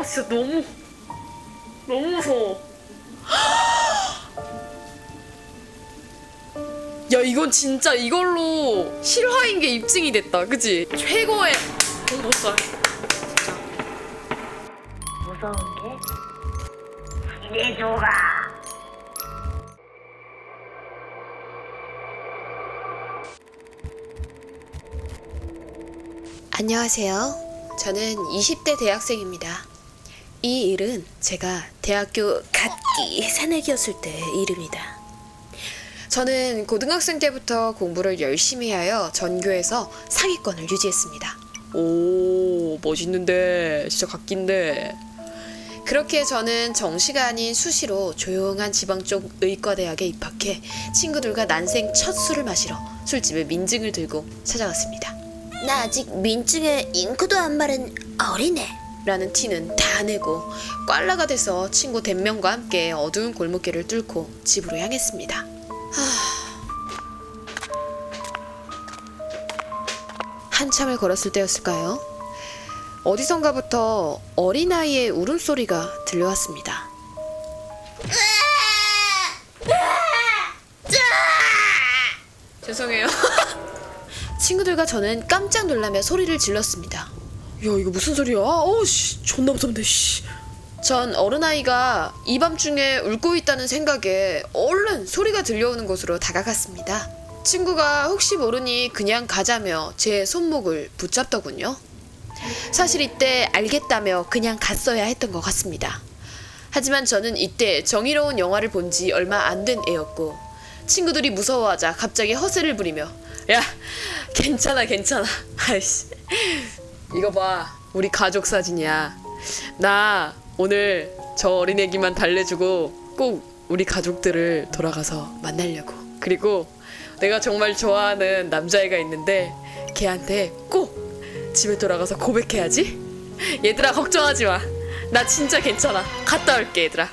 진짜 너무 무서워. 야, 이건 진짜 이걸로 실화인 게 입증이 됐다. 그치? 최고의 공포썰. 무서운 게 기대줘가. 안녕하세요. 저는 20대 대학생입니다. 이 일은 제가 대학교 갓기 새내기였을 때의 일입니다. 저는 고등학생 때부터 공부를 열심히 하여 전교에서 상위권을 유지했습니다. 오, 멋있는데. 진짜 갓긴데. 그렇게 저는 정시가 아닌 수시로 조용한 지방 쪽 의과대학에 입학해 친구들과 난생 첫 술을 마시러 술집에 민증을 들고 찾아갔습니다. 나 아직 민증에 잉크도 안 바른 어린애 라는 티는 다 내고 꽐라가 돼서 친구 100명과 함께 어두운 골목길을 뚫고 집으로 향했습니다. 한참을 걸었을 때였을까요? 어디선가부터 어린아이의 울음소리가 들려왔습니다. 죄송해요. 친구들과 저는 깜짝 놀라며 소리를 질렀습니다. 야, 이거 무슨 소리야? 씨, 존나 무섭네, 씨. 전 어른아이가 이 밤중에 울고 있다는 생각에 얼른 소리가 들려오는 곳으로 다가갔습니다. 친구가 혹시 모르니 그냥 가자며 제 손목을 붙잡더군요. 사실 이때 알겠다며 그냥 갔어야 했던 것 같습니다. 하지만 저는 이때 정의로운 영화를 본 지 얼마 안 된 애였고 친구들이 무서워하자 갑자기 허세를 부리며 야, 괜찮아. 아이씨. 이거 봐. 우리 가족 사진이야. 나 오늘 저 어린애기만 달래주고 꼭 우리 가족들을 돌아가서 만나려고. 그리고 내가 정말 좋아하는 남자애가 있는데 걔한테 꼭 집에 돌아가서 고백해야지? 얘들아, 걱정하지 마. 나 진짜 괜찮아. 갔다 올게, 얘들아.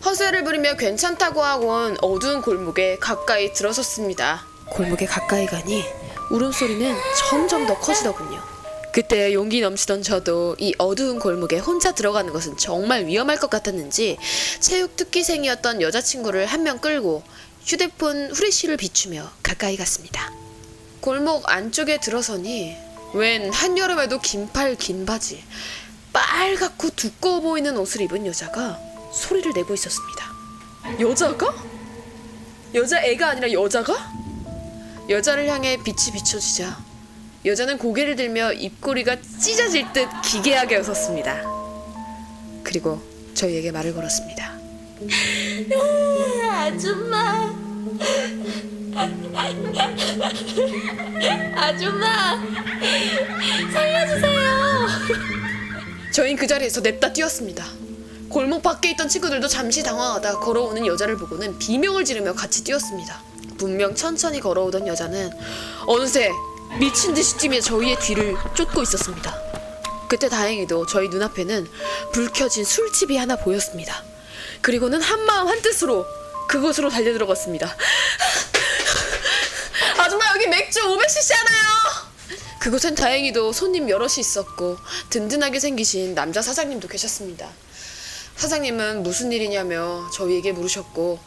허세를 부리며 괜찮다고 하곤 어두운 골목에 가까이 들어섰습니다. 골목에 가까이 가니 울음소리는 점점 더 커지더군요. 그때 용기 넘치던 저도 이 어두운 골목에 혼자 들어가는 것은 정말 위험할 것 같았는지 체육 특기생이었던 여자친구를 한 명 끌고 휴대폰 후레쉬를 비추며 가까이 갔습니다. 골목 안쪽에 들어서니 웬 한여름에도 긴팔 긴 바지, 빨갛고 두꺼워 보이는 옷을 입은 여자가 소리를 내고 있었습니다. 여자가? 여자애가 아니라 여자가? 여자를 향해 빛이 비춰지자 여자는 고개를 들며 입꼬리가 찢어질 듯 기괴하게 웃었습니다. 그리고 저희에게 말을 걸었습니다. 아줌마, 아줌마, 살려주세요. 저희는 그 자리에서 냅다 뛰었습니다. 골목 밖에 있던 친구들도 잠시 당황하다 걸어오는 여자를 보고는 비명을 지르며 같이 뛰었습니다. 분명 천천히 걸어오던 여자는 어느새 미친 듯이 뛰며 저희의 뒤를 쫓고 있었습니다. 그때 다행히도 저희 눈앞에는 불 켜진 술집이 하나 보였습니다. 그리고는 한마음 한뜻으로 그곳으로 달려들어갔습니다. 아줌마, 여기 맥주 500cc 하나요? 그곳엔 다행히도 손님 여럿이 있었고 든든하게 생기신 남자 사장님도 계셨습니다. 사장님은 무슨 일이냐며 저희에게 물으셨고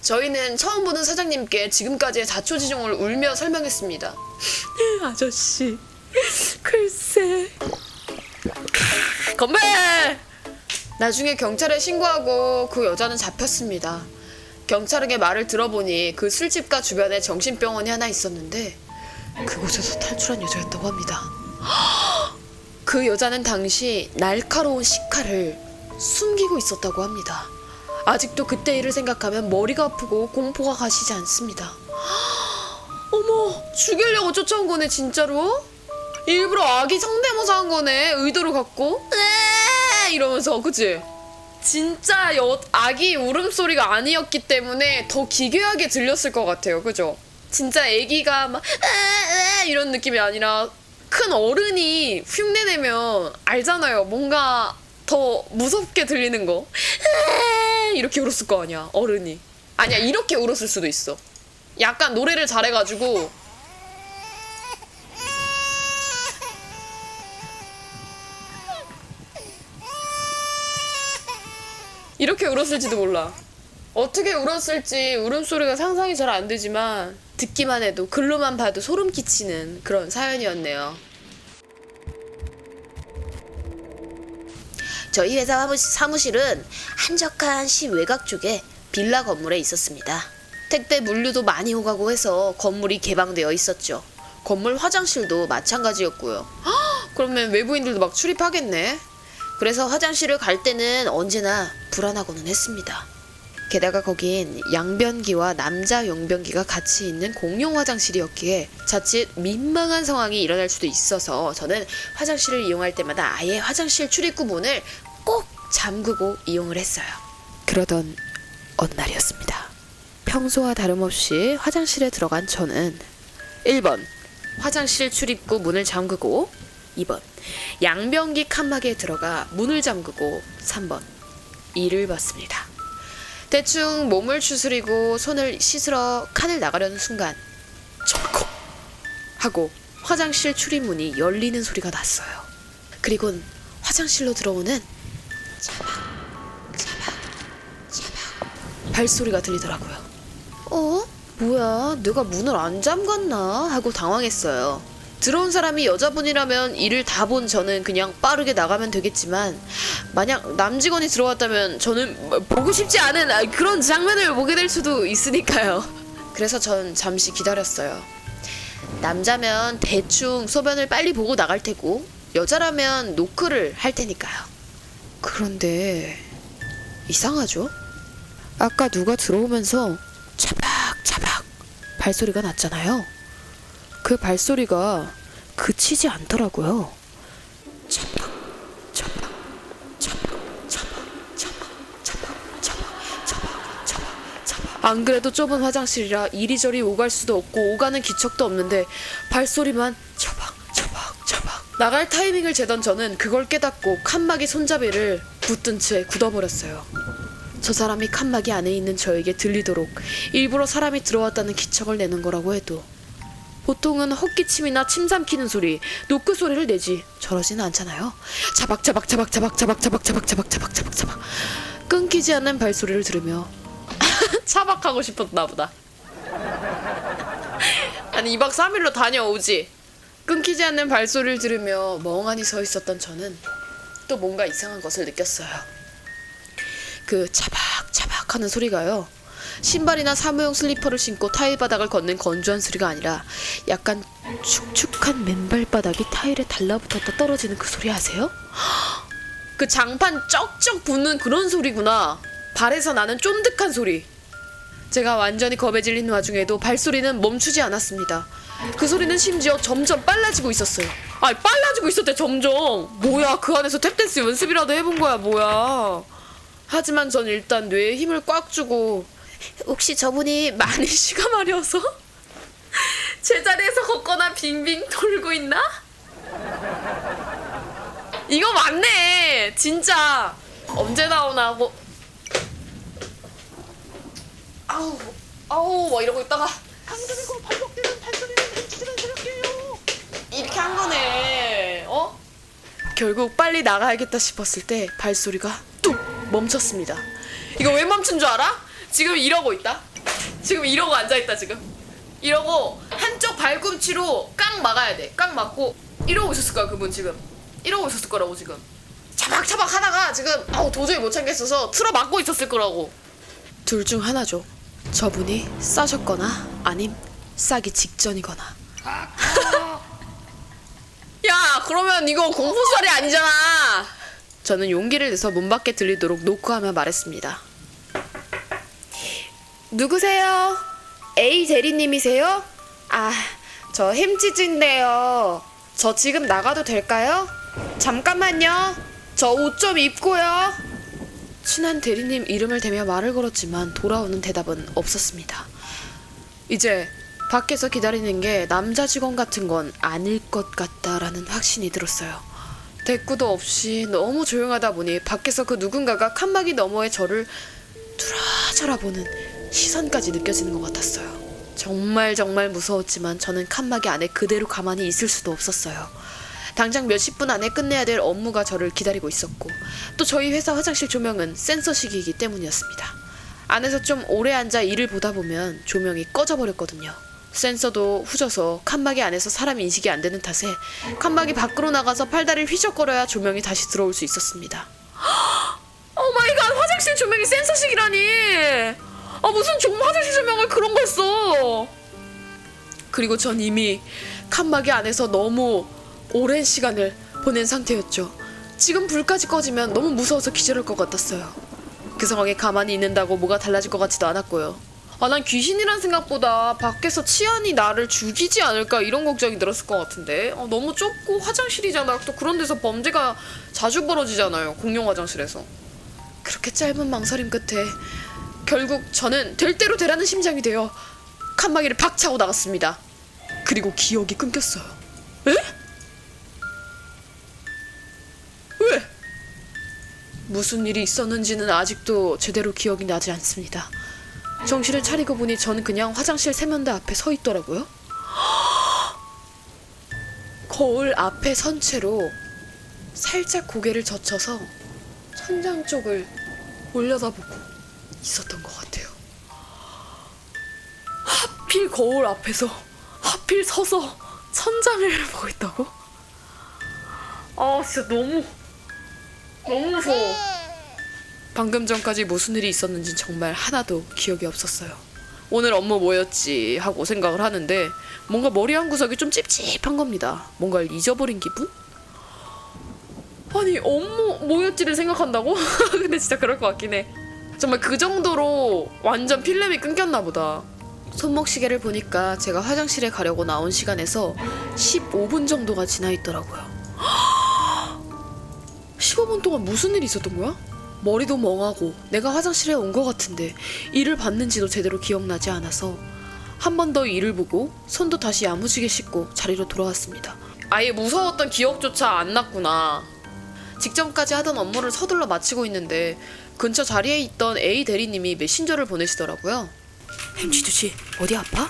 저희는 처음 보는 사장님께 지금까지의 자초지종을 울며 설명했습니다. 아저씨, 글쎄. 건배! 나중에 경찰에 신고하고 그 여자는 잡혔습니다. 경찰에게 말을 들어보니 그 술집가 주변에 정신병원이 하나 있었는데 그곳에서 탈출한 여자였다고 합니다. 그 여자는 당시 날카로운 식칼을 숨기고 있었다고 합니다. 아직도 그때 일을 생각하면 머리가 아프고 공포가 가시지 않습니다. 어머, 죽이려고 쫓아온 거네 진짜로? 일부러 아기 성대모사 한 거네, 의도를 갖고. 이러면서, 그치? 진짜 아기 울음소리가 아니었기 때문에 더 기괴하게 들렸을 것 같아요, 그죠? 진짜 아기가 막 이런 느낌이 아니라 큰 어른이 흉내내면 알잖아요, 뭔가 더 무섭게 들리는 거. 이렇게 울었을 거 아니야, 어른이. 아니야, 이렇게 울었을 수도 있어. 약간 노래를 잘해가지고 이렇게 울었을지도 몰라. 어떻게 울었을지 울음소리가 상상이 잘 안 되지만 듣기만 해도 글로만 봐도 소름 끼치는 그런 사연이었네요. 저희 회사 사무실은 한적한 시 외곽 쪽에 빌라 건물에 있었습니다. 택배 물류도 많이 오가고 해서 건물이 개방되어 있었죠. 건물 화장실도 마찬가지였고요. 헉, 그러면 외부인들도 막 출입하겠네. 그래서 화장실을 갈 때는 언제나 불안하고는 했습니다. 게다가 거긴 양변기와 남자 용변기가 같이 있는 공용 화장실이었기에 자칫 민망한 상황이 일어날 수도 있어서 저는 화장실을 이용할 때마다 아예 화장실 출입구 문을 꼭 잠그고 이용을 했어요. 그러던 어느 날이었습니다. 평소와 다름없이 화장실에 들어간 저는 1번 화장실 출입구 문을 잠그고 2번 양변기 칸막이에 들어가 문을 잠그고 3번 이를 봤습니다. 대충 몸을 추스리고 손을 씻으러 칸을 나가려는 순간 철컥 하고 화장실 출입문이 열리는 소리가 났어요. 그리곤 화장실로 들어오는 차박 발소리가 들리더라고요. 뭐야, 내가 문을 안 잠갔나 하고 당황했어요. 들어온 사람이 여자분이라면 이를 다 본 저는 그냥 빠르게 나가면 되겠지만 만약 남직원이 들어왔다면 저는 보고 싶지 않은 그런 장면을 보게 될 수도 있으니까요. 그래서 전 잠시 기다렸어요. 남자면 대충 소변을 빨리 보고 나갈 테고 여자라면 노크를 할 테니까요. 그런데 이상하죠? 아까 누가 들어오면서 차박차박 발소리가 났잖아요. 그 발소리가 그치지 않더라고요. 차박, 차박, 차박, 차박, 차박, 차박, 차박, 차박, 차박, 차박. 안 그래도 좁은 화장실이라 이리저리 오갈 수도 없고 오가는 기척도 없는데 발소리만 차박, 차박, 차박. 나갈 타이밍을 재던 저는 그걸 깨닫고 칸막이 손잡이를 붙든 채 굳어버렸어요. 저 사람이 칸막이 안에 있는 저에게 들리도록 일부러 사람이 들어왔다는 기척을 내는 거라고 해도 보통은 헛기침이나 침 삼키는 소리, 노크 소리를 내지 저러지는 않잖아요. 자박자박 자박자박 자박자박 자박자박 자박자박 자박 끊기지 않는 발소리를 들으며 차박하고 싶었나 보다. 아니 2박 3일로 다녀오지. 끊기지 않는 발소리를 들으며 멍하니 서 있었던 저는 또 뭔가 이상한 것을 느꼈어요. 그 차박차박 하는 소리가요. 신발이나 사무용 슬리퍼를 신고 타일 바닥을 걷는 건조한 소리가 아니라 약간 축축한 맨발바닥이 타일에 달라붙었다 떨어지는 그 소리 아세요? 그 장판 쩍쩍 붙는 그런 소리구나. 발에서 나는 쫀득한 소리. 제가 완전히 겁에 질린 와중에도 발소리는 멈추지 않았습니다. 그 소리는 심지어 점점 빨라지고 있었어요. 아니 빨라지고 있었대 점점. 뭐야 그 안에서 탭댄스 연습이라도 해본 거야 뭐야. 하지만 전 일단 뇌에 힘을 꽉 주고 혹시 저분이 많이 쉬가 마려서 제자리에서 걷거나 빙빙 돌고 있나? 이거 맞네 진짜. 언제 나오나 하고 아우 막 이러고 있다가 강전이고 반복되는 발소리는 멈추지 않을게요. 이렇게 한 거네. 결국 빨리 나가야겠다 싶었을 때 발소리가 뚝 멈췄습니다. 이거 왜 멈춘 줄 알아? 지금 이러고 있다. 지금 이러고 앉아있다 지금. 이러고 한쪽 발꿈치로 깡 막아야 돼. 깡 막고 이러고 있었을 거야 그분 지금. 이러고 있었을 거라고 지금. 차박차박 하다가 지금 도저히 못 참겠어서 틀어 막고 있었을 거라고. 둘 중 하나죠. 저분이 싸셨거나 아님 싸기 직전이거나. 야 그러면 이거 공포살이 아니잖아. 저는 용기를 내서 문 밖에 들리도록 노크하며 말했습니다. 누구세요? A 대리님이세요? 저 햄찌즈인데요. 저 지금 나가도 될까요? 잠깐만요. 저 옷 좀 입고요. 친한 대리님 이름을 대며 말을 걸었지만 돌아오는 대답은 없었습니다. 이제 밖에서 기다리는 게 남자 직원 같은 건 아닐 것 같다라는 확신이 들었어요. 대꾸도 없이 너무 조용하다 보니 밖에서 그 누군가가 칸막이 너머에 저를 뚫어져라보는 시선까지 느껴지는 것 같았어요. 정말 무서웠지만 저는 칸막이 안에 그대로 가만히 있을 수도 없었어요. 당장 몇십 분 안에 끝내야 될 업무가 저를 기다리고 있었고 또 저희 회사 화장실 조명은 센서식이기 때문이었습니다. 안에서 좀 오래 앉아 일을 보다 보면 조명이 꺼져버렸거든요. 센서도 후져서 칸막이 안에서 사람 인식이 안 되는 탓에 칸막이 밖으로 나가서 팔다리를 휘적거려야 조명이 다시 들어올 수 있었습니다. 오 마이 갓, 화장실 조명이 센서식이라니. 무슨 좋은 화장실 조명을 그런 걸 써. 그리고 전 이미 칸막이 안에서 너무 오랜 시간을 보낸 상태였죠. 지금 불까지 꺼지면 너무 무서워서 기절할 것 같았어요. 그 상황에 가만히 있는다고 뭐가 달라질 것 같지도 않았고요. 난 귀신이란 생각보다 밖에서 치안이 나를 죽이지 않을까 이런 걱정이 들었을 것 같은데. 너무 좁고 화장실이잖아. 또 그런 데서 범죄가 자주 벌어지잖아요, 공용 화장실에서. 그렇게 짧은 망설임 끝에 결국 저는 될 대로 되라는 심장이 되어 칸막이를 팍 차고 나갔습니다. 그리고 기억이 끊겼어요. 에? 왜? 무슨 일이 있었는지는 아직도 제대로 기억이 나지 않습니다. 정신을 차리고 보니 저는 그냥 화장실 세면대 앞에 서 있더라고요. 거울 앞에 선 채로 살짝 고개를 젖혀서 천장 쪽을 올려다보고 있었던 것 같아요. 하필 거울 앞에서 하필 서서 천장을 보고 있다고? 진짜 너무 무서워. 방금 전까지 무슨 일이 있었는지 정말 하나도 기억이 없었어요. 오늘 업무 뭐였지 하고 생각을 하는데 뭔가 머리 한 구석이 좀 찝찝한 겁니다. 뭔가를 잊어버린 기분? 아니, 업무 뭐였지를 생각한다고? 근데 진짜 그럴 것 같긴 해. 정말 그 정도로 완전 필름이 끊겼나 보다. 손목시계를 보니까 제가 화장실에 가려고 나온 시간에서 15분 정도가 지나 있더라고요. 15분 동안 무슨 일이 있었던 거야? 머리도 멍하고 내가 화장실에 온 것 같은데 일을 봤는지도 제대로 기억나지 않아서 한 번 더 일을 보고 손도 다시 야무지게 씻고 자리로 돌아왔습니다. 아예 무서웠던 기억조차 안 났구나. 직전까지 하던 업무를 서둘러 마치고 있는데 근처 자리에 있던 A 대리님이 메신저를 보내시더라고요. 햄치두씨 어디 아파?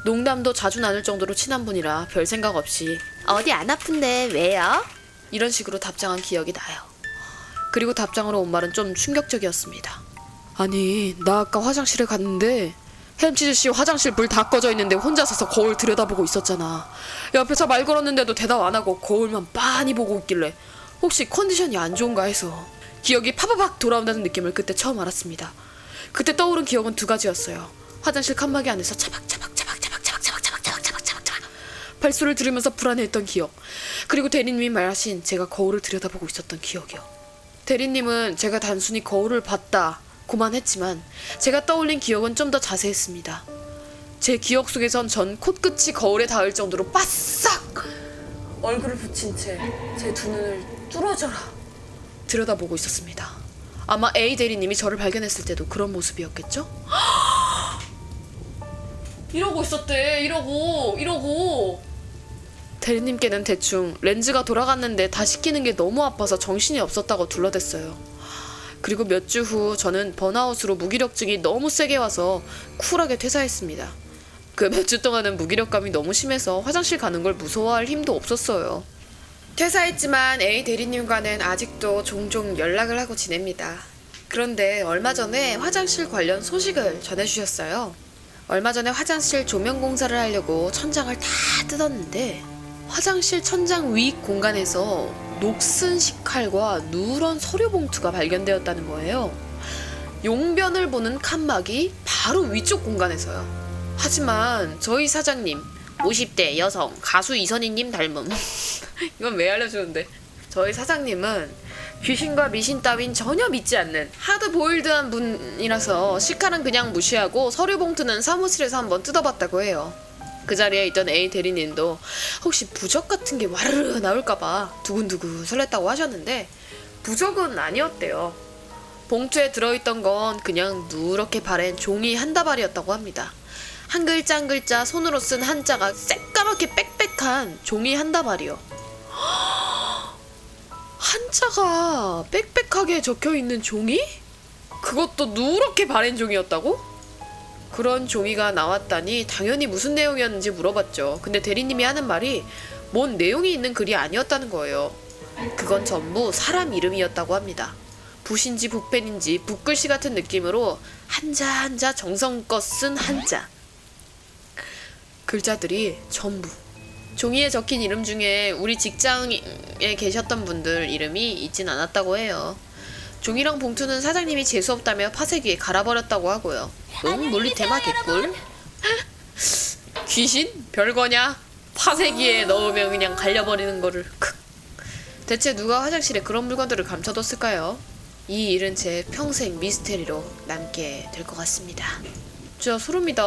농담도 자주 나눌 정도로 친한 분이라 별 생각 없이 어디 안 아픈데 왜요? 이런 식으로 답장한 기억이 나요. 그리고 답장으로 온 말은 좀 충격적이었습니다. 아니, 나 아까 화장실에 갔는데 햄치즈씨 화장실 불 다 꺼져 있는데 혼자 서서 거울 들여다보고 있었잖아. 옆에서 말 걸었는데도 대답 안 하고 거울만 빤히 보고 있길래 혹시 컨디션이 안 좋은가 해서 기억이 파바박 돌아온다는 느낌을 그때 처음 알았습니다. 그때 떠오른 기억은 두 가지였어요. 화장실 칸막이 안에서 차박차박차박차박차박차박차박차박차박차박 발소리를 들으면서 불안해했던 기억, 그리고 대리님이 말하신 제가 거울을 들여다보고 있었던 기억이요. 대리님은 제가 단순히 거울을 봤다 고만 했지만 제가 떠올린 기억은 좀 더 자세했습니다. 제 기억 속에선 전 코끝이 거울에 닿을 정도로 바싹 얼굴을 붙인 채 제 두 눈을 뚫어져라 들여다보고 있었습니다. 아마 A 대리님이 저를 발견했을 때도 그런 모습이었겠죠? 이러고 있었대. 이러고 대리님께는 대충 렌즈가 돌아갔는데 다시 끼는 게 너무 아파서 정신이 없었다고 둘러댔어요. 그리고 몇 주 후 저는 번아웃으로 무기력증이 너무 세게 와서 쿨하게 퇴사했습니다. 그 몇 주 동안은 무기력감이 너무 심해서 화장실 가는 걸 무서워할 힘도 없었어요. 퇴사했지만 A 대리님과는 아직도 종종 연락을 하고 지냅니다. 그런데 얼마 전에 화장실 관련 소식을 전해주셨어요. 얼마 전에 화장실 조명 공사를 하려고 천장을 다 뜯었는데 화장실 천장 위 공간에서 녹슨 식칼과 누런 서류 봉투가 발견되었다는 거예요. 용변을 보는 칸막이 바로 위쪽 공간에서요. 하지만 저희 사장님 50대 여성 가수 이선희님 닮음 이건 왜 알려주는데, 저희 사장님은 귀신과 미신 따윈 전혀 믿지 않는 하드보일드한 분이라서 식칼은 그냥 무시하고 서류 봉투는 사무실에서 한번 뜯어봤다고 해요. 그 자리에 있던 A 대리님도 혹시 부적 같은 게 와르르 나올까봐 두근두근 설렜다고 하셨는데 부적은 아니었대요. 봉투에 들어있던 건 그냥 누렇게 바랜 종이 한 다발이었다고 합니다. 한 글자 한 글자 손으로 쓴 한자가 새까맣게 빽빽한 종이 한 다발이요. 한자가 빽빽하게 적혀있는 종이? 그것도 누렇게 바랜 종이었다고? 그런 종이가 나왔다니 당연히 무슨 내용이었는지 물어봤죠. 근데 대리님이 하는 말이 뭔 내용이 있는 글이 아니었다는 거예요. 그건 전부 사람 이름이었다고 합니다. 붓인지 붓펜인지 붓글씨 같은 느낌으로 한자 한자 정성껏 쓴 한자. 글자들이 전부 종이에 적힌 이름 중에 우리 직장에 계셨던 분들 이름이 있진 않았다고 해요. 종이랑 봉투는 사장님이 재수없다며 파쇄기에 갈아버렸다고 하고요. 너무 물리 테마 개꿀. 귀신? 별거냐? 파쇄기에 넣으면 그냥 갈려버리는 거를. 대체 누가 화장실에 그런 물건들을 감춰뒀을까요? 이 일은 제 평생 미스테리로 남게 될 것 같습니다. 진짜 소름이다.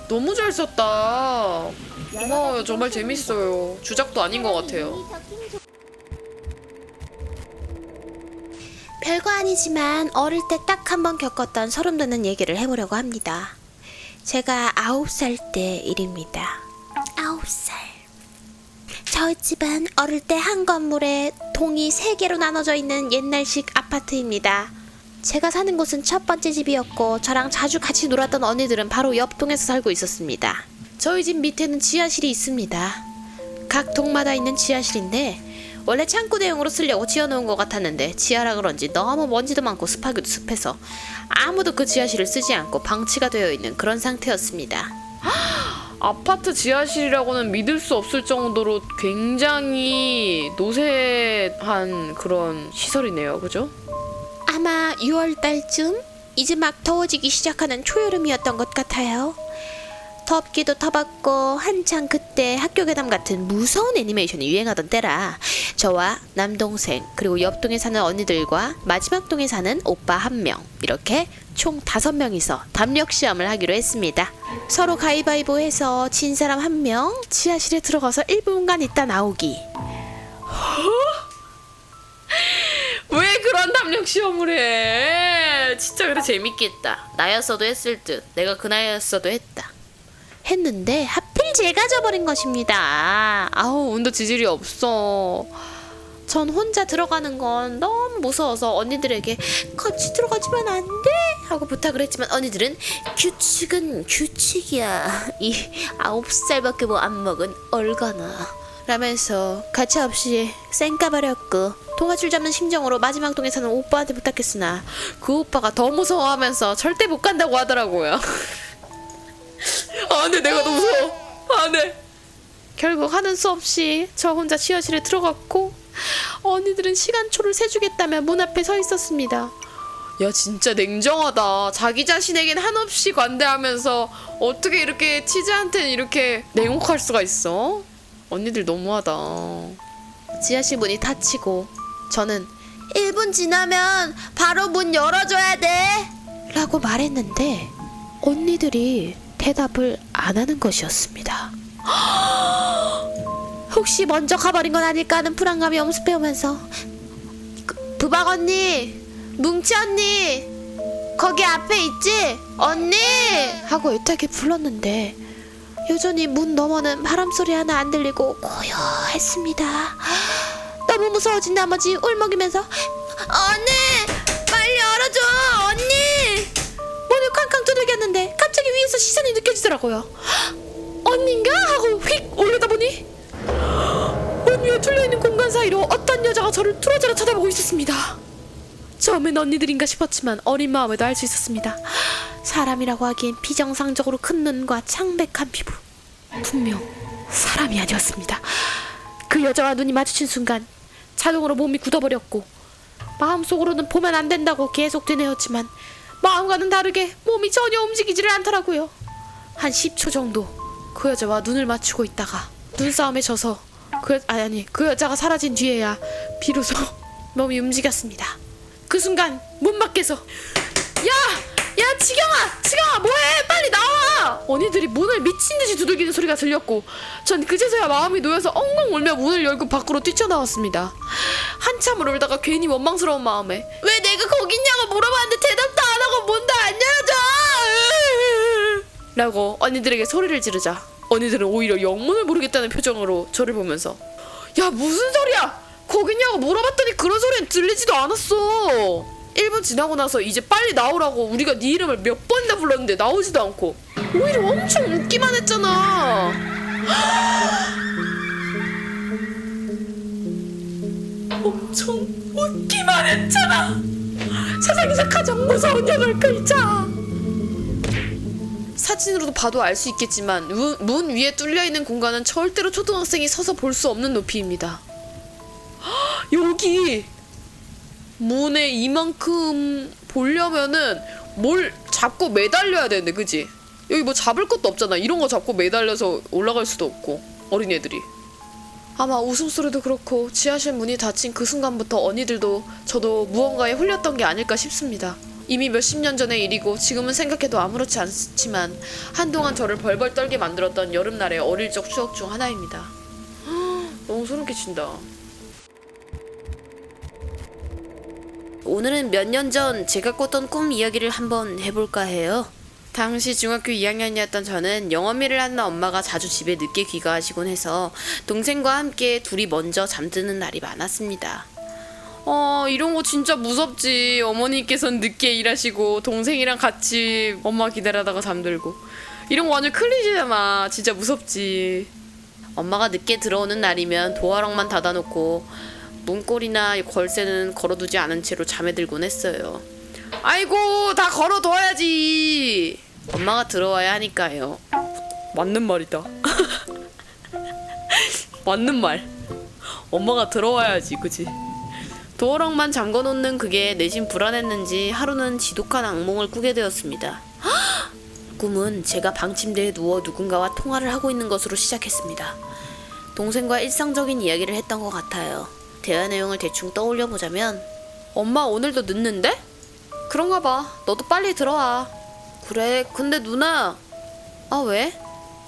너무 잘 썼다. 고마워요. 정말 재밌어요. 주작도 아닌 것 같아요. 별거 아니지만 어릴 때 딱 한 번 겪었던 소름 돋는 얘기를 해보려고 합니다. 제가 9살 때 일입니다. 9살. 저희 집은 어릴 때 한 건물에 동이 3개로 나눠져 있는 옛날식 아파트입니다. 제가 사는 곳은 첫 번째 집이었고 저랑 자주 같이 놀았던 언니들은 바로 옆 동에서 살고 있었습니다. 저희 집 밑에는 지하실이 있습니다. 각 동마다 있는 지하실인데 원래 창고 대용으로 쓰려고 지어놓은 것 같았는데 지하라 그런지 너무 먼지도 많고 습하기도 습해서 아무도 그 지하실을 쓰지 않고 방치가 되어 있는 그런 상태였습니다. 아파트 지하실이라고는 믿을 수 없을 정도로 굉장히 노쇠한 그런 시설이네요. 그죠? 아마 6월달쯤 이제 막 더워지기 시작하는 초여름이었던 것 같아요. 덥기도 더웠고 한창 그때 학교 괴담 같은 무서운 애니메이션이 유행하던 때라 저와 남동생 그리고 옆동에 사는 언니들과 마지막 동에 사는 오빠 1명 이렇게 총 5명이서 담력 시험을 하기로 했습니다. 서로 가위바위보 해서 진 사람 1명 지하실에 들어가서 1분간 있다 나오기. 왜 그런 담력 시험을 해? 진짜 그래 재밌겠다. 나였어도 했을 듯. 내가 그 나이였어도 했다. 했는데 하필 제가 져버린 것입니다. 아우 운도 지질이 없어. 전 혼자 들어가는 건 너무 무서워서 언니들에게 같이 들어가지면 안 돼? 하고 부탁을 했지만 언니들은 규칙은 규칙이야. 이 9살밖에 뭐 안 먹은 얼거나 라면서 가차없이 쌩까버렸고 동아줄 잡는 심정으로 마지막 동에 사는 오빠한테 부탁했으나 그 오빠가 더 무서워하면서 절대 못 간다고 하더라고요. 안 돼, 내가 너무 무서워. 안 돼. 결국 하는 수 없이 저 혼자 지하실에 들어갔고 언니들은 시간초를 세주겠다며 문 앞에 서 있었습니다. 야 진짜 냉정하다. 자기 자신에겐 한없이 관대하면서 어떻게 이렇게 치즈한테는 이렇게 냉혹할 수가 있어? 언니들 너무하다. 지하실 문이 닫히고 저는 1분 지나면 바로 문 열어줘야 돼 라고 말했는데 언니들이 대답을 안 하는 것이었습니다. 혹시 먼저 가버린 건 아닐까 하는 불안감이 엄습해오면서 부박 언니, 뭉치 언니 거기 앞에 있지? 언니! 하고 애타게 불렀는데 여전히 문 너머는 바람소리 하나 안 들리고 고요했습니다. 너무 무서워진 나머지 울먹이면서 언니! 빨리 열어줘! 언니! 문을 쾅쾅 두들겼는데 갑자기 위에서 시선이 느껴지더라고요. 언니인가? 하고 휙 올려다보니 문 위에 뚫려있는 공간 사이로 어떤 여자가 저를 뚫어져라 쳐다보고 있었습니다. 처음엔 언니들인가 싶었지만 어린 마음에도 알 수 있었습니다. 사람이라고 하기엔 비정상적으로 큰 눈과 창백한 피부. 분명 사람이 아니었습니다. 그 여자와 눈이 마주친 순간 자동으로 몸이 굳어버렸고 마음속으로는 보면 안 된다고 계속 되뇌었지만 마음과는 다르게 몸이 전혀 움직이지를 않더라고요. 한 10초 정도 그 여자와 눈을 맞추고 있다가 눈싸움에 져서 그 여자가 사라진 뒤에야 비로소 몸이 움직였습니다. 그 순간 문 밖에서 야 지경아 뭐해 빨리 나와. 언니들이 문을 미친듯이 두들기는 소리가 들렸고 전 그제서야 마음이 놓여서 엉엉 울며 문을 열고 밖으로 뛰쳐나왔습니다. 한참을 울다가 괜히 원망스러운 마음에 왜 내가 거기 있냐고 물어봤는데 대답도 안 하고 문도 안 열어줘 라고 언니들에게 소리를 지르자 언니들은 오히려 영문을 모르겠다는 표정으로 저를 보면서 야 무슨 소리야 거기 있냐고 물어봤더니 그런 소리는 들리지도 않았어. 1분 지나고 나서 이제 빨리 나오라고 우리가 네 이름을 몇 번이나 불렀는데 나오지도 않고 오히려 엄청 웃기만 했잖아. 엄청 웃기만 했잖아. 세상에서 가장 무서운 여덟 글자. 사진으로도 봐도 알 수 있겠지만 문 위에 뚫려 있는 공간은 절대로 초등학생이 서서 볼 수 없는 높이입니다. 헉, 여기 문에 이만큼 보려면은 뭘 잡고 매달려야 되는데, 그지? 여기 뭐 잡을 것도 없잖아. 이런 거 잡고 매달려서 올라갈 수도 없고, 어린애들이. 아마 웃음소리도 그렇고 지하실 문이 닫힌 그 순간부터 언니들도 저도 무언가에 홀렸던 게 아닐까 싶습니다. 이미 몇십 년 전의 일이고 지금은 생각해도 아무렇지 않지만 한동안 저를 벌벌 떨게 만들었던 여름날의 어릴 적 추억 중 하나입니다. 너무 소름 끼친다. 오늘은 몇 년 전 제가 꿨던 꿈 이야기를 한번 해볼까 해요. 당시 중학교 2학년이었던 저는 영어미를 하는 엄마가 자주 집에 늦게 귀가하시곤 해서 동생과 함께 둘이 먼저 잠드는 날이 많았습니다. 이런 거 진짜 무섭지. 어머니께서는 늦게 일하시고 동생이랑 같이 엄마 기다리다가 잠들고. 이런 거 완전 클리셰잖아. 진짜 무섭지. 엄마가 늦게 들어오는 날이면 도어락만 닫아놓고 문고리나 걸쇠는 걸어두지 않은 채로 잠에 들곤 했어요. 아이고, 다 걸어둬야지. 엄마가 들어와야 하니까요. 맞는 말이다. 맞는 말. 엄마가 들어와야지, 그치? 도어락만 잠궈놓는 그게 내심 불안했는지 하루는 지독한 악몽을 꾸게 되었습니다. 꿈은 제가 방 침대에 누워 누군가와 통화를 하고 있는 것으로 시작했습니다. 동생과 일상적인 이야기를 했던 것 같아요. 대화 내용을 대충 떠올려 보자면, 엄마 오늘도 늦는데? 그런가 봐. 너도 빨리 들어와. 그래, 근데 누나. 아, 왜?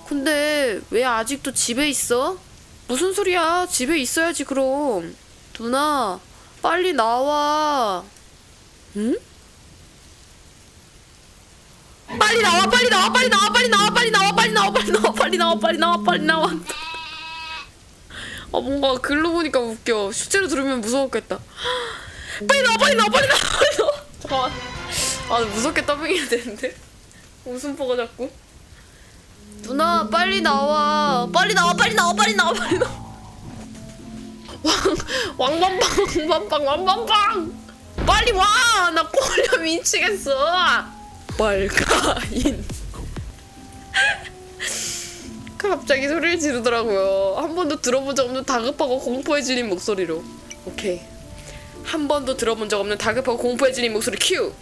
근데 왜 아직도 집에 있어? 무슨 소리야? 집에 있어야지 그럼. 누나, 빨리 나와. 응? 빨리 나와, 빨리 나와, 빨리 나와, 빨리 나와, 빨리 나와, 빨리 나와, 빨리 나와, 빨리 나와, 빨리 나와, 빨리 나와. 뭔가 글로 보니까 웃겨. 실제로 들으면 무서웠겠다. 빨리 나와, 빨리 나와, 빨리 나와, 빨리 나와. 잠깐만. 무섭게 더빙해야 되는데. 웃음보가 자꾸. 누나, 빨리 나와. 빨리 나와, 빨리 나와, 빨리 나와, 빨리 나와. 왕밤빵, 왕밤빵. 빨리 와. 나 꼴려 미치겠어. 말가인. 갑자기 소리를 지르더라고요. 한 번도 들어본 적 없는 다급하고 공포에 질린 목소리로. 오케이. 한 번도 들어본 적 없는 다급하고 공포에 질린 목소리 큐.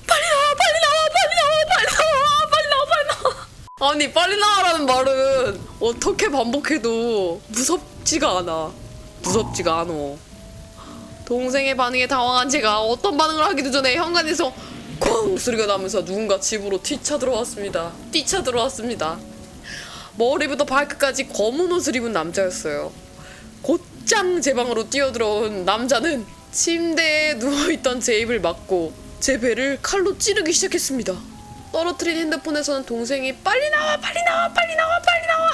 빨리 나와, 빨리 나와, 빨리 나와, 빨리 나와, 빨리 나와, 빨리 나와. 아니, 빨리 나와라는 말은 어떻게 반복해도 무섭지가 않아. 무섭지가 않아. 동생의 반응에 당황한 제가 어떤 반응을 하기도 전에 현관에서 쾅 소리가 나면서 누군가 집으로 뛰쳐들어왔습니다. 머리부터 발끝까지 검은 옷을 입은 남자였어요. 곧장 제 방으로 뛰어들어온 남자는 침대에 누워있던 제 입을 막고 제 배를 칼로 찌르기 시작했습니다. 떨어뜨린 핸드폰에서는 동생이 빨리 나와, 빨리 나와, 빨리 나와, 빨리 나와,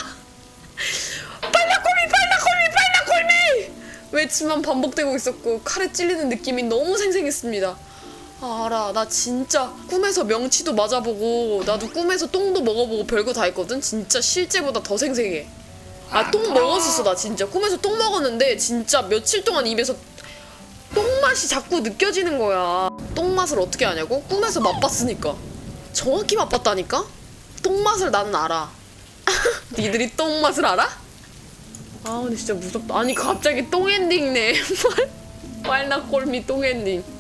빨라골미, 빨라골미, 빨라골미 외치만 반복되고 있었고 칼에 찔리는 느낌이 너무 생생했습니다. 알아. 나 진짜 꿈에서 명치도 맞아보고 나도 꿈에서 똥도 먹어보고 별거 다 했거든. 진짜 실제보다 더 생생해. 똥 먹었었어. 나 진짜 꿈에서 똥 먹었는데 진짜 며칠 동안 입에서 똥맛이 자꾸 느껴지는 거야. 똥맛을 어떻게 아냐고? 꿈에서 맛봤으니까. 정확히 맛봤다니까? 똥맛을 나는 알아. 니들이 똥맛을 알아? 근데 진짜 무섭다. 아니 갑자기 똥엔딩네. 빨나꼴미 똥엔딩.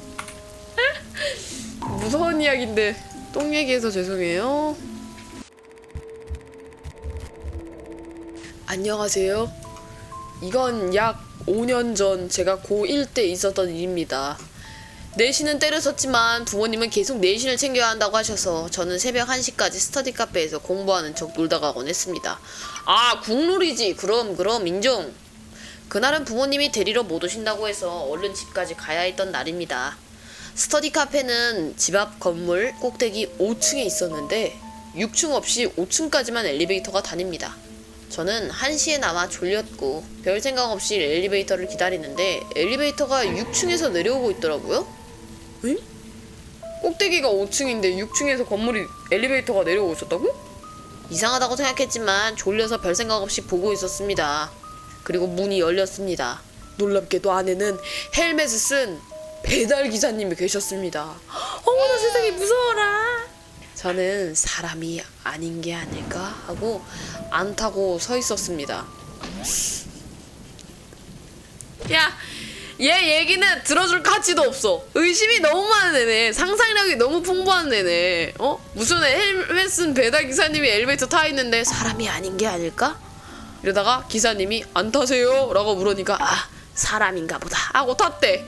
무서운 이야기인데 똥 얘기해서 죄송해요. 안녕하세요. 이건 약 5년 전 제가 고1 때 있었던 일입니다. 내신은 때를 썼지만 부모님은 계속 내신을 챙겨야 한다고 하셔서 저는 새벽 1시까지 스터디 카페에서 공부하는 척 놀다 가곤 했습니다. 국룰이지. 그럼 인정. 그날은 부모님이 데리러 못 오신다고 해서 얼른 집까지 가야 했던 날입니다. 스터디 카페는 집 앞 건물 꼭대기 5층에 있었는데 6층 없이 5층까지만 엘리베이터가 다닙니다. 저는 1시에 나와 졸렸고 별 생각 없이 엘리베이터를 기다리는데 엘리베이터가 6층에서 내려오고 있더라고요. 응? 꼭대기가 5층인데 6층에서 건물이 엘리베이터가 내려오고 있었다고? 이상하다고 생각했지만 졸려서 별 생각 없이 보고 있었습니다. 그리고 문이 열렸습니다. 놀랍게도 안에는 헬멧을 쓴 배달 기사님이 계셨습니다. 어머나 세상에 무서워라. 저는 사람이 아닌 게 아닐까 하고 안 타고 서 있었습니다. 야, 얘 얘기는 들어줄 가치도 없어. 의심이 너무 많은 애네. 상상력이 너무 풍부한 애네. 무슨 헬멧 쓴 배달 기사님이 엘리베이터 타 있는데 사람이 아닌 게 아닐까? 이러다가 기사님이 안 타세요? 라고 물으니까 사람인가 보다 하고 탔대.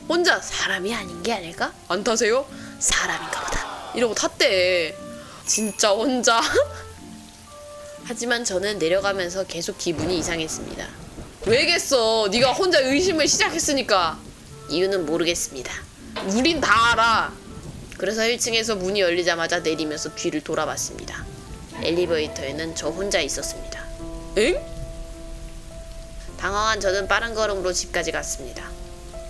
혼자 사람이 아닌 게 아닐까? 안 타세요? 사람인가 보다 이러고 탔대. 진짜 혼자. 하지만 저는 내려가면서 계속 기분이 이상했습니다. 왜겠어? 네가 혼자 의심을 시작했으니까. 이유는 모르겠습니다. 우린 다 알아. 그래서 1층에서 문이 열리자마자 내리면서 뒤를 돌아봤습니다. 엘리베이터에는 저 혼자 있었습니다. 엥? 당황한 저는 빠른 걸음으로 집까지 갔습니다.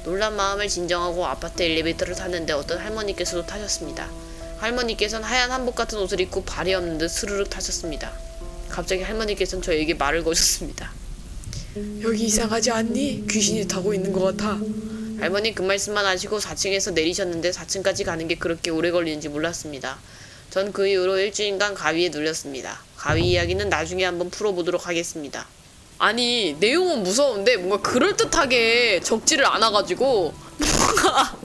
놀란 마음을 진정하고 아파트 엘리베이터를 탔는데 어떤 할머니께서도 타셨습니다. 할머니께서는 하얀 한복 같은 옷을 입고 발이 없는 듯 스르륵 타셨습니다. 갑자기 할머니께서는 저에게 말을 거셨습니다. 여기 이상하지 않니? 귀신이 타고 있는 것 같아. 할머니 그 말씀만 하시고 4층에서 내리셨는데 4층까지 가는 게 그렇게 오래 걸리는지 몰랐습니다. 전 그 이후로 일주일간 가위에 눌렸습니다. 가위 이야기는 나중에 한번 풀어보도록 하겠습니다. 아니 내용은 무서운데 뭔가 그럴듯하게 적지를 않아가지고 뭔가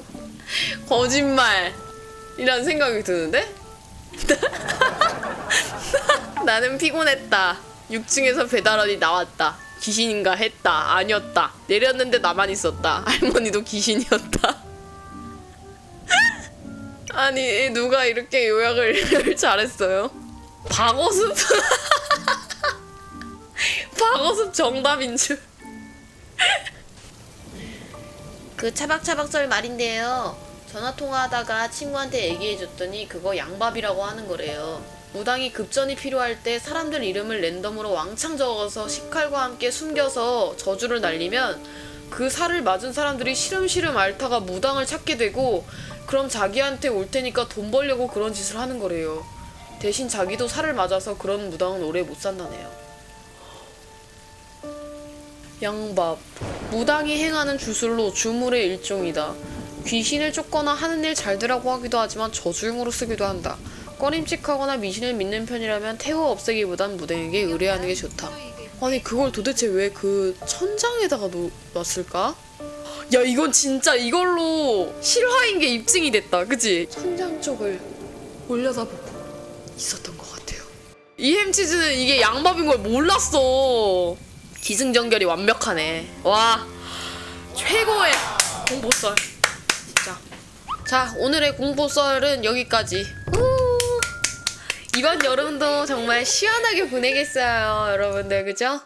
거짓말이라는 생각이 드는데? 나는 피곤했다. 6층에서 배달원이 나왔다. 귀신인가 했다. 아니었다. 내렸는데 나만 있었다. 할머니도 귀신이었다. 아니 누가 이렇게 요약을 잘했어요? 박어습? 박어습 정답인 줄. 그 차박차박설 말인데요. 전화통화하다가 친구한테 얘기해줬더니 그거 양밥이라고 하는 거래요. 무당이 급전이 필요할 때 사람들 이름을 랜덤으로 왕창 적어서 식칼과 함께 숨겨서 저주를 날리면 그 살을 맞은 사람들이 시름시름 앓다가 무당을 찾게 되고 그럼 자기한테 올 테니까 돈 벌려고 그런 짓을 하는 거래요. 대신 자기도 살을 맞아서 그런 무당은 오래 못 산다네요. 양밥. 무당이 행하는 주술로 주물의 일종이다. 귀신을 쫓거나 하는 일 잘 되라고 하기도 하지만 저주용으로 쓰기도 한다. 꺼림칙하거나 미신을 믿는 편이라면 태워 없애기보단 무당에게 의뢰하는 게 좋다. 아니 그걸 도대체 왜 그 천장에다가 놨을까? 야 이건 진짜 이걸로 실화인 게 입증이 됐다. 그치? 천장 쪽을 올려다보고 있었던 것 같아요. 이 햄치즈는 이게 양밥인 걸 몰랐어. 기승전결이 완벽하네. 와 최고의 공포썰 진짜. 자 오늘의 공포썰은 여기까지. 이번 여름도 정말 시원하게 보내겠어요 여러분들. 그죠?